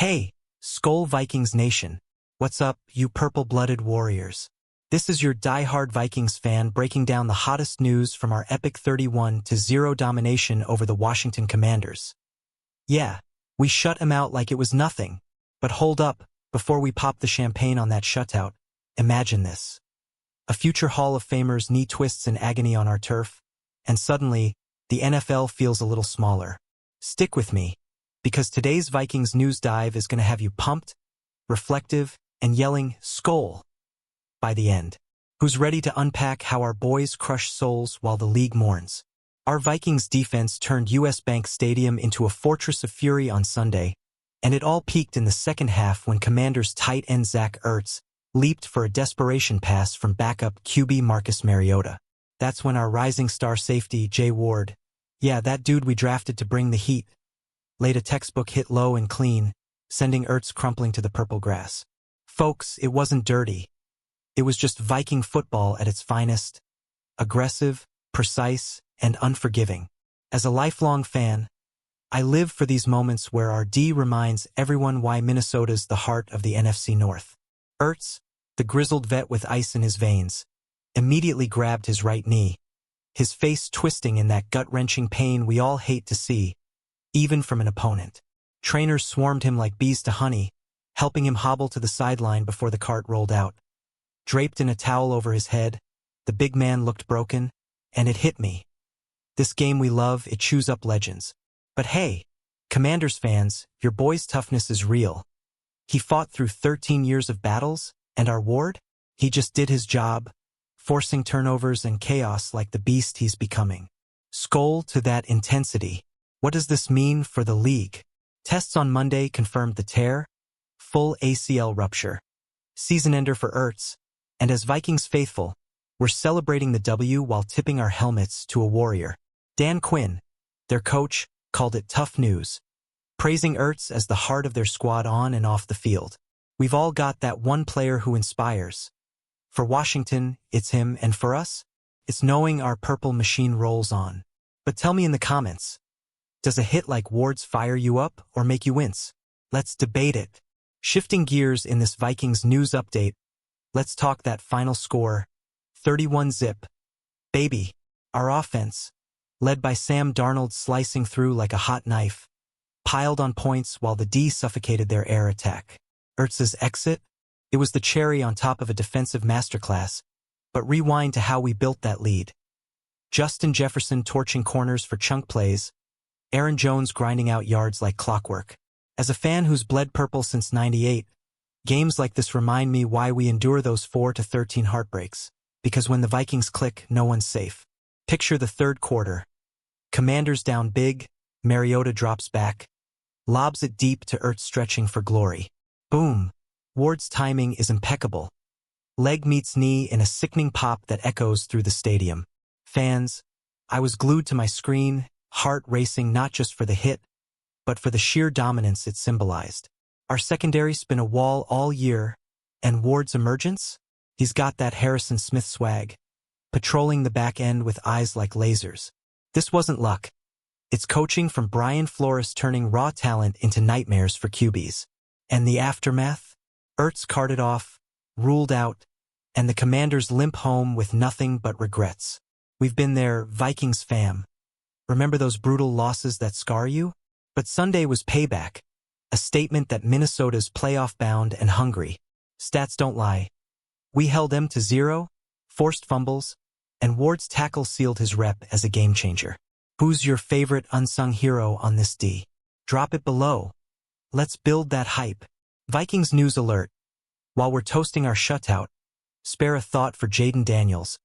Hey, SKOL Vikings Nation. What's up, you purple-blooded warriors? This is your die-hard Vikings fan breaking down the hottest news from our epic 31-0 domination over the Washington Commanders. Yeah, we shut them out like it was nothing. But hold up, before we pop the champagne on that shutout, imagine this. A future Hall of Famer's knee twists in agony on our turf, and suddenly, the NFL feels a little smaller. Stick with me, because today's Vikings news dive is going to have you pumped, reflective, and yelling, "SKOL!" by the end. Who's ready to unpack how our boys crush souls while the league mourns? Our Vikings defense turned US Bank Stadium into a fortress of fury on Sunday, and it all peaked in the second half when Commanders tight end Zach Ertz leaped for a desperation pass from backup QB Marcus Mariota. That's when our rising star safety, Jay Ward, yeah, that dude we drafted to bring the heat, laid a textbook hit low and clean, sending Ertz crumpling to the purple grass. Folks, it wasn't dirty. It was just Viking football at its finest, aggressive, precise, and unforgiving. As a lifelong fan, I live for these moments where our D reminds everyone why Minnesota's the heart of the NFC North. Ertz, the grizzled vet with ice in his veins, immediately grabbed his right knee, his face twisting in that gut-wrenching pain we all hate to see, even from an opponent. Trainers swarmed him like bees to honey, helping him hobble to the sideline before the cart rolled out. Draped in a towel over his head, the big man looked broken, and it hit me. This game we love, it chews up legends. But hey, Commanders fans, your boy's toughness is real. He fought through 13 years of battles, and our Ward? He just did his job, forcing turnovers and chaos like the beast he's becoming. SKOL to that intensity. What does this mean for the league? Tests on Monday confirmed the tear, full ACL rupture, season ender for Ertz, and as Vikings faithful, we're celebrating the W while tipping our helmets to a warrior. Dan Quinn, their coach, called it tough news, praising Ertz as the heart of their squad on and off the field. We've all got that one player who inspires. For Washington, it's him, and for us, it's knowing our purple machine rolls on. But tell me in the comments, does a hit like Ward's fire you up or make you wince? Let's debate it. Shifting gears in this Vikings news update, let's talk that final score, 31-0. Baby, our offense, led by Sam Darnold slicing through like a hot knife, piled on points while the D suffocated their air attack. Ertz's exit? It was the cherry on top of a defensive masterclass, but rewind to how we built that lead. Justin Jefferson torching corners for chunk plays, Aaron Jones grinding out yards like clockwork. As a fan who's bled purple since '98, games like this remind me why we endure those 4-13 heartbreaks, because when the Vikings click, no one's safe. Picture the third quarter. Commanders down big, Mariota drops back, lobs it deep to Ertz stretching for glory. Boom! Ward's timing is impeccable. Leg meets knee in a sickening pop that echoes through the stadium. Fans, I was glued to my screen, heart racing not just for the hit, but for the sheer dominance it symbolized. Our secondary's been a wall all year, and Ward's emergence? He's got that Harrison Smith swag, patrolling the back end with eyes like lasers. This wasn't luck. It's coaching from Brian Flores turning raw talent into nightmares for QBs. And the aftermath? Ertz carted off, ruled out, and the Commanders limp home with nothing but regrets. We've been there, Vikings fam. Remember those brutal losses that scar you? But Sunday was payback, a statement that Minnesota's playoff-bound and hungry. Stats don't lie. We held them to 0, forced fumbles, and Ward's tackle sealed his rep as a game-changer. Who's your favorite unsung hero on this D? Drop it below. Let's build that hype. Vikings news alert. While we're toasting our shutout, spare a thought for Jaden Daniels,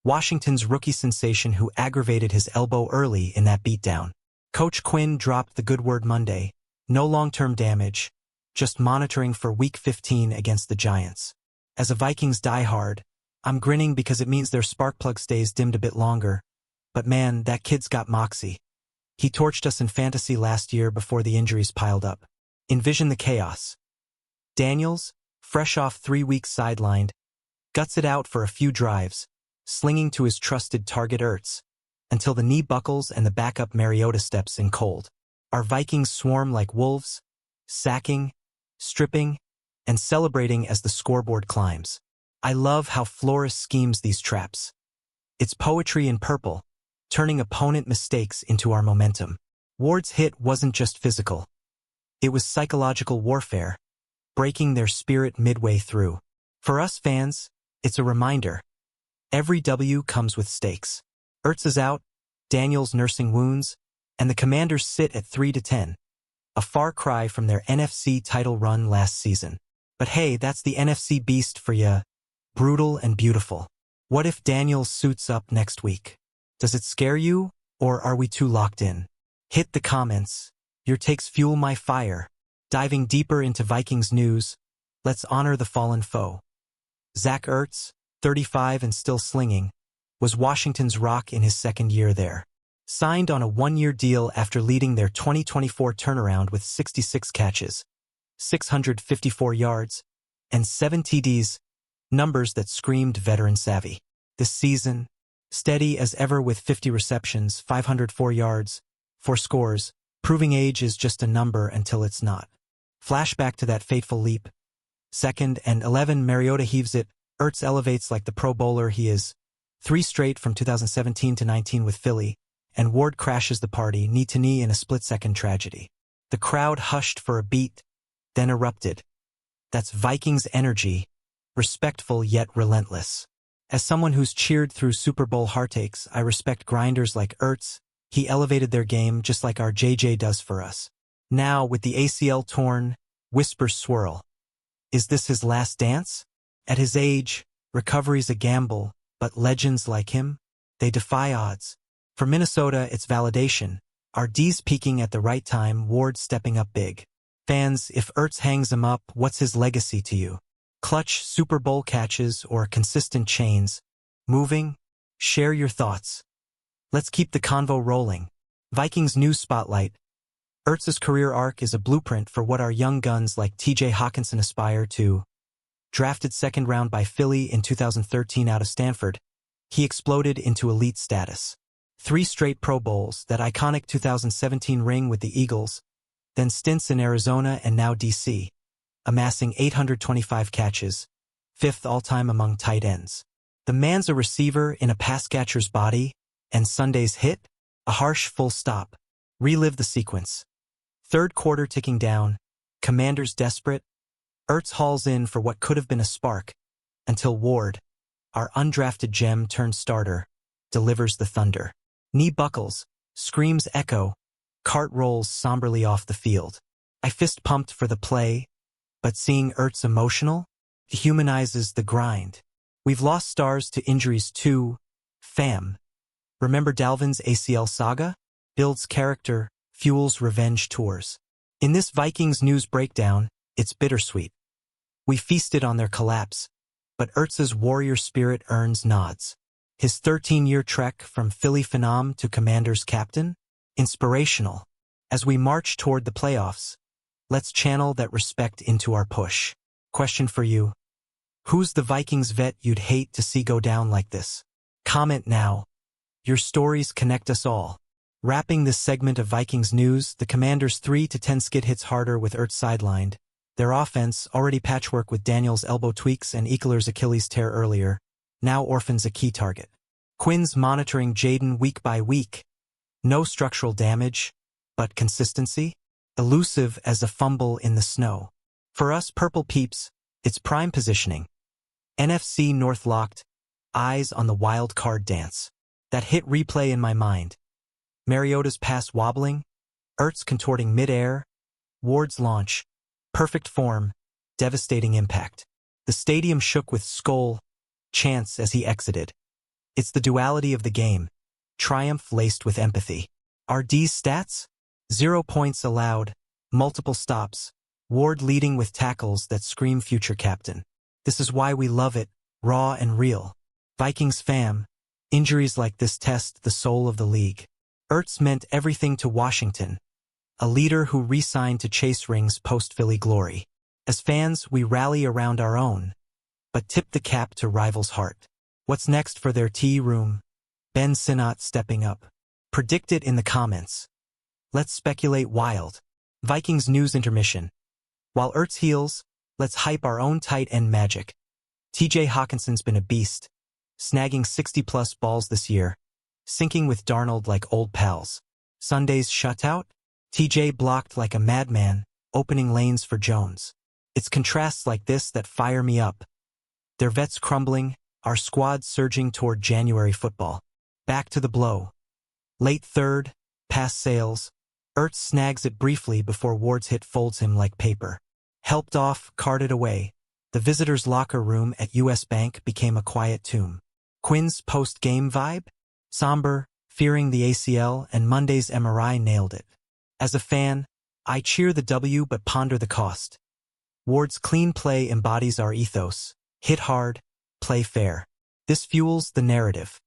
Washington's rookie sensation who aggravated his elbow early in that beatdown. Coach Quinn dropped the good word Monday. No long-term damage, just monitoring for Week 15 against the Giants. As a Vikings diehard, I'm grinning because it means their spark plug stays dimmed a bit longer. But man, that kid's got moxie. He torched us in fantasy last year before the injuries piled up. Envision the chaos. Daniels, fresh off 3 weeks sidelined, guts it out for a few drives, slinging to his trusted target Ertz, until the knee buckles and the backup Mariota steps in cold. Our Vikings swarm like wolves, sacking, stripping, and celebrating as the scoreboard climbs. I love how Flores schemes these traps. It's poetry in purple, turning opponent mistakes into our momentum. Ward's hit wasn't just physical. It was psychological warfare, breaking their spirit midway through. For us fans, it's a reminder. Every W comes with stakes. Ertz is out, Daniels nursing wounds, and the Commanders sit at 3-10. A far cry from their NFC title run last season. But hey, that's the NFC beast for ya. Brutal and beautiful. What if Daniels suits up next week? Does it scare you, or are we too locked in? Hit the comments. Your takes fuel my fire. Diving deeper into Vikings news, let's honor the fallen foe. Zach Ertz, 35 and still slinging, was Washington's rock in his second year there. Signed on a one-year deal after leading their 2024 turnaround with 66 catches, 654 yards, and 7 TDs, numbers that screamed veteran savvy. This season, steady as ever with 50 receptions, 504 yards, 4 scores, proving age is just a number until it's not. Flashback to that fateful leap. 2nd and 11, Mariota heaves it, Ertz elevates like the Pro Bowler he is. 3 straight from 2017 to 19 with Philly, and Ward crashes the party knee-to-knee in a split-second tragedy. The crowd hushed for a beat, then erupted. That's Vikings energy, respectful yet relentless. As someone who's cheered through Super Bowl heartaches, I respect grinders like Ertz. He elevated their game just like our JJ does for us. Now, with the ACL torn, whispers swirl. Is this his last dance? At his age, recovery's a gamble, but legends like him, they defy odds. For Minnesota, it's validation. Our D's peaking at the right time, Ward stepping up big. Fans, if Ertz hangs him up, what's his legacy to you? Clutch Super Bowl catches or consistent chains? Moving? Share your thoughts. Let's keep the convo rolling. Vikings News Spotlight. Ertz's career arc is a blueprint for what our young guns like TJ Hawkinson aspire to. Drafted 2nd round by Philly in 2013 out of Stanford, he exploded into elite status. 3 straight Pro Bowls, that iconic 2017 ring with the Eagles, then stints in Arizona and now DC, amassing 825 catches, 5th all-time among tight ends. The man's a receiver in a pass catcher's body, and Sunday's hit? A harsh full stop. Relive the sequence. 3rd quarter ticking down, Commanders desperate. Ertz hauls in for what could have been a spark, until Ward, our undrafted gem turned starter, delivers the thunder. Knee buckles, screams echo, cart rolls somberly off the field. I fist pumped for the play, but seeing Ertz emotional humanizes the grind. We've lost stars to injuries too, fam. Remember Dalvin's ACL saga? Builds character, fuels revenge tours. In this Vikings news breakdown, it's bittersweet. We feasted on their collapse, but Ertz's warrior spirit earns nods. His 13-year trek from Philly phenom to Commanders captain? Inspirational. As we march toward the playoffs, let's channel that respect into our push. Question for you. Who's the Vikings vet you'd hate to see go down like this? Comment now. Your stories connect us all. Wrapping this segment of Vikings news, the Commanders' 3-10 skid hits harder with Ertz sidelined. Their offense, already patchwork with Daniels' elbow tweaks and Ekeler's Achilles tear earlier, now orphans a key target. Quinn's monitoring Jaden week by week. No structural damage, but consistency? Elusive as a fumble in the snow. For us purple peeps, it's prime positioning. NFC North locked, eyes on the wild card dance. That hit replay in my mind. Mariota's pass wobbling, Ertz contorting mid-air, Ward's launch, perfect form, devastating impact. The stadium shook with SKOL chants as he exited. It's the duality of the game, triumph laced with empathy. Our D's stats? 0 points allowed, multiple stops, Ward leading with tackles that scream future captain. This is why we love it, raw and real. Vikings fam, injuries like this test the soul of the league. Ertz meant everything to Washington, a leader who re-signed to chase rings post-Philly glory. As fans, we rally around our own, but tip the cap to rivals' heart. What's next for their tea room? Ben Sinnott stepping up. Predict it in the comments. Let's speculate wild. Vikings news intermission. While Ertz heals, let's hype our own tight end magic. TJ Hawkinson's been a beast, snagging 60-plus balls this year, syncing with Darnold like old pals. Sunday's shutout? TJ blocked like a madman, opening lanes for Jones. It's contrasts like this that fire me up. Their vets crumbling, our squad surging toward January football. Back to the blow. Late third, pass sails. Ertz snags it briefly before Ward's hit folds him like paper. Helped off, carted away. The visitors' locker room at US Bank became a quiet tomb. Quinn's post-game vibe? Somber, fearing the ACL, and Monday's MRI nailed it. As a fan, I cheer the W but ponder the cost. Ward's clean play embodies our ethos. Hit hard, play fair. This fuels the narrative.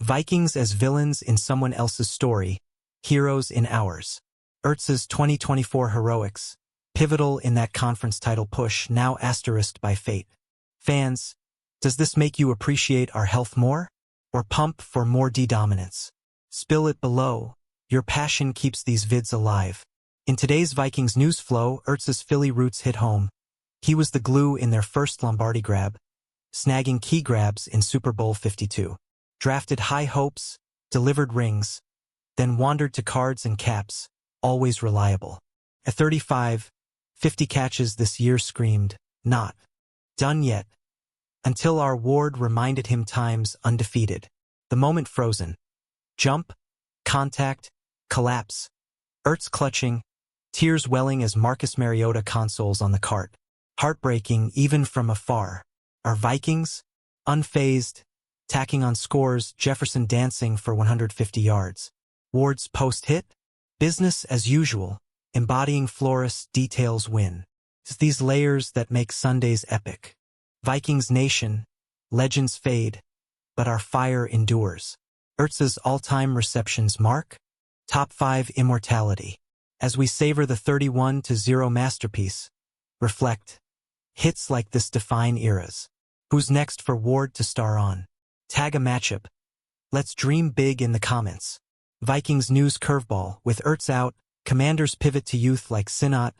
Vikings as villains in someone else's story, heroes in ours. Ertz's 2024 heroics, pivotal in that conference title push, now asterisked by fate. Fans, does this make you appreciate our health more? Or pump for more D-dominance? Spill it below. Your passion keeps these vids alive. In today's Vikings news flow, Ertz's Philly roots hit home. He was the glue in their first Lombardi grab, snagging key grabs in Super Bowl 52. Drafted high hopes, delivered rings, then wandered to cards and caps, always reliable. At 35, 50 catches this year screamed, not done yet, until our Ward reminded him time's undefeated. The moment frozen. Jump, contact, collapse. Ertz clutching, tears welling as Marcus Mariota consoles on the cart. Heartbreaking even from afar. Our Vikings, unfazed, tacking on scores, Jefferson dancing for 150 yards. Ward's post-hit? Business as usual, embodying Flores' details win. It's these layers that make Sundays epic. Vikings Nation, legends fade, but our fire endures. Ertz's all-time receptions mark? Top 5 immortality. As we savor the 31-0 masterpiece, reflect. Hits like this define eras. Who's next for Ward to star on? Tag a matchup. Let's dream big in the comments. Vikings news curveball. With Ertz out, Commanders pivot to youth like Sinat,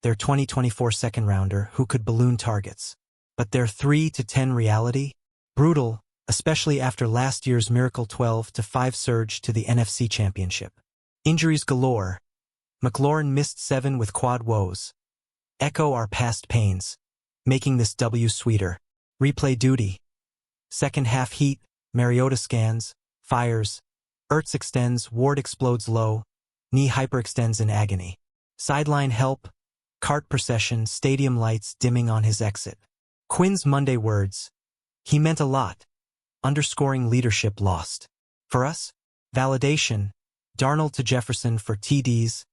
their 2024 second-rounder who could balloon targets. But their 3-10 reality? Brutal, especially after last year's miracle 12-5 surge to the NFC Championship. Injuries galore. McLaurin missed 7 with quad woes. Echo our past pains, making this W sweeter. Replay duty. Second half heat, Mariota scans, fires. Ertz extends, Ward explodes low, knee hyperextends in agony. Sideline help, cart procession, stadium lights dimming on his exit. Quinn's Monday words. He meant a lot, underscoring leadership lost. For us, validation, Darnold to Jefferson for TDs,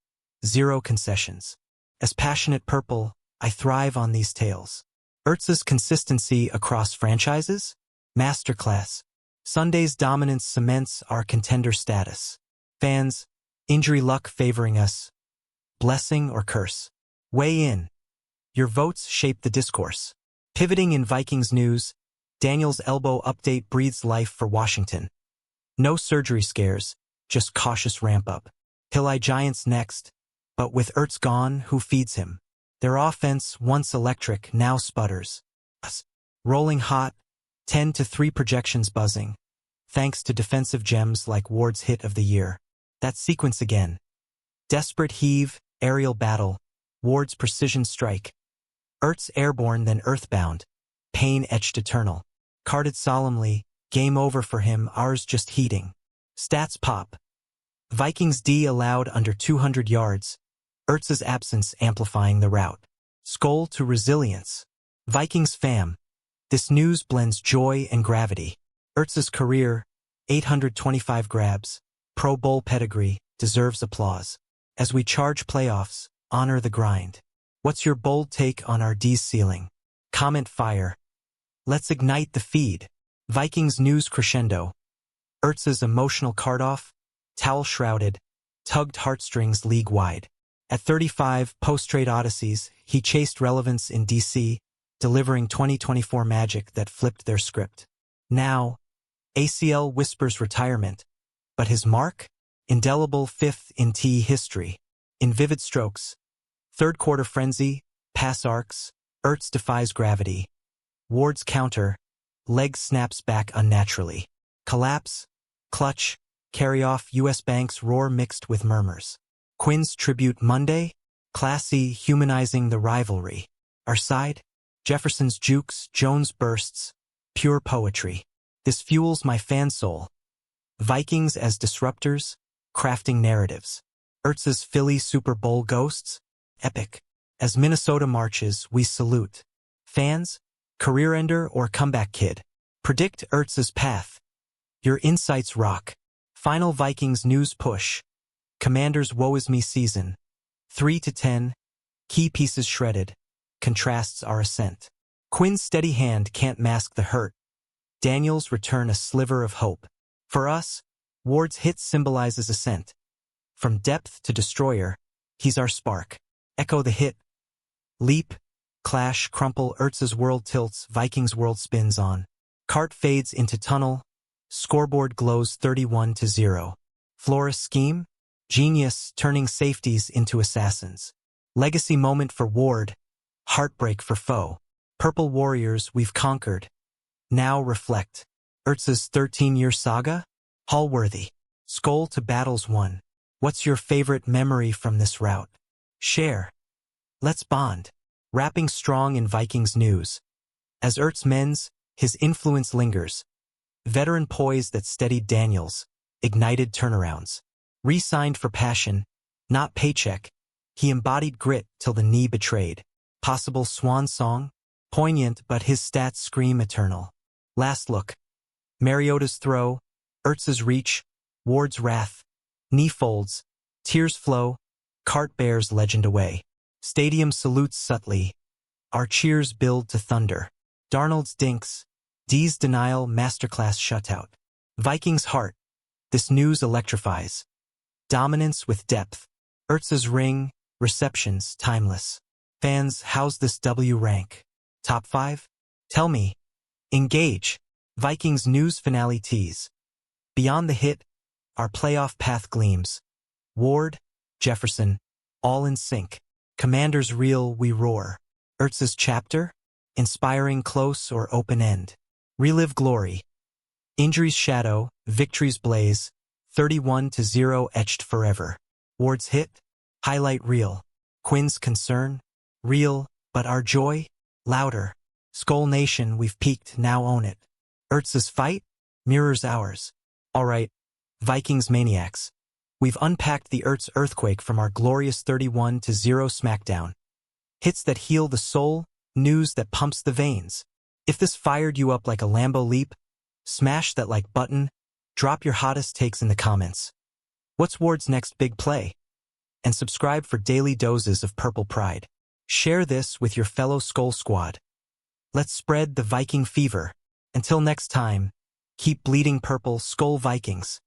0 concessions. As passionate purple, I thrive on these tales. Ertz's consistency across franchises? Masterclass. Sunday's dominance cements our contender status. Fans, injury luck favoring us. Blessing or curse? Weigh in. Your votes shape the discourse. Pivoting in Vikings news, Daniel's elbow update breathes life for Washington. No surgery scares, just cautious ramp-up. Hill-eye Giants next, but with Ertz gone, who feeds him? Their offense, once electric, now sputters. Rolling hot, 10-3 projections buzzing, thanks to defensive gems like Ward's hit of the year. That sequence again. Desperate heave, aerial battle, Ward's precision strike. Ertz airborne then earthbound, pain etched eternal. Carted solemnly, game over for him, ours just heating. Stats pop. Vikings D allowed under 200 yards, Ertz's absence amplifying the route. SKOL to resilience. Vikings fam. This news blends joy and gravity. Ertz's career, 825 grabs, Pro Bowl pedigree, deserves applause. As we charge playoffs, honor the grind. What's your bold take on our D's ceiling? Comment fire. Let's ignite the feed. Vikings news crescendo. Ertz's emotional card-off, towel-shrouded, tugged heartstrings league-wide. At 35 post-trade odysseys, he chased relevance in DC, delivering 2024 magic that flipped their script. Now, ACL whispers retirement, but his mark? Indelible 5th in T history. In vivid strokes, third-quarter frenzy, pass arcs, Ertz defies gravity. Ward's counter, leg snaps back unnaturally. Collapse, clutch, carry off, US Banks roar mixed with murmurs. Quinn's tribute Monday, classy, humanizing the rivalry. Our side, Jefferson's jukes, Jones bursts, pure poetry. This fuels my fan soul. Vikings as disruptors, crafting narratives. Ertz's Philly Super Bowl ghosts, epic. As Minnesota marches, we salute. Fans, career ender or comeback kid. Predict Ertz's path. Your insights rock. Final Vikings news push. Commanders woe is me season. 3-10. Key pieces shredded. Contrasts our ascent. Quinn's steady hand can't mask the hurt. Daniels return a sliver of hope. For us, Ward's hit symbolizes ascent. From depth to destroyer, he's our spark. Echo the hit. Leap, clash, crumple, Ertz's world tilts, Vikings world spins on. Cart fades into tunnel. Scoreboard glows 31-0. Florist scheme? Genius, turning safeties into assassins. Legacy moment for Ward. Heartbreak for foe. Purple warriors we've conquered. Now reflect. Ertz's 13-year saga? Hallworthy. SKOL to battles won. What's your favorite memory from this route? Share. Let's bond. Wrapping strong in Vikings news. As Ertz mends, his influence lingers. Veteran poise that steadied Daniels. Ignited turnarounds. Re-signed for passion, not paycheck. He embodied grit till the knee betrayed. Possible swan song? Poignant, but his stats scream eternal. Last look. Mariota's throw. Ertz's reach. Ward's wrath. Knee folds. Tears flow. Cart bears legend away. Stadium salutes subtly. Our cheers build to thunder. Darnold's dinks. D's denial masterclass shutout. Vikings heart. This news electrifies. Dominance with depth. Ertz's ring. Receptions timeless. Fans, how's this W rank? Top 5? Tell me. Engage. Vikings news finale tease. Beyond the hit, our playoff path gleams. Ward, Jefferson, all in sync. Commanders reel, we roar. Ertz's chapter? Inspiring close or open end. Relive glory. Injuries shadow, victories blaze. 31-0 etched forever. Ward's hit? Highlight reel. Quinn's concern? Real, but our joy? Louder. SKOL Nation, we've peaked, now own it. Ertz's fight? Mirrors ours. Alright, Vikings maniacs. We've unpacked the Ertz earthquake from our glorious 31-0 smackdown. Hits that heal the soul, news that pumps the veins. If this fired you up like a Lambo leap, smash that like button, drop your hottest takes in the comments. What's Ward's next big play? And subscribe for daily doses of purple pride. Share this with your fellow SKOL squad. Let's spread the Viking fever. Until next time, keep bleeding purple, SKOL Vikings.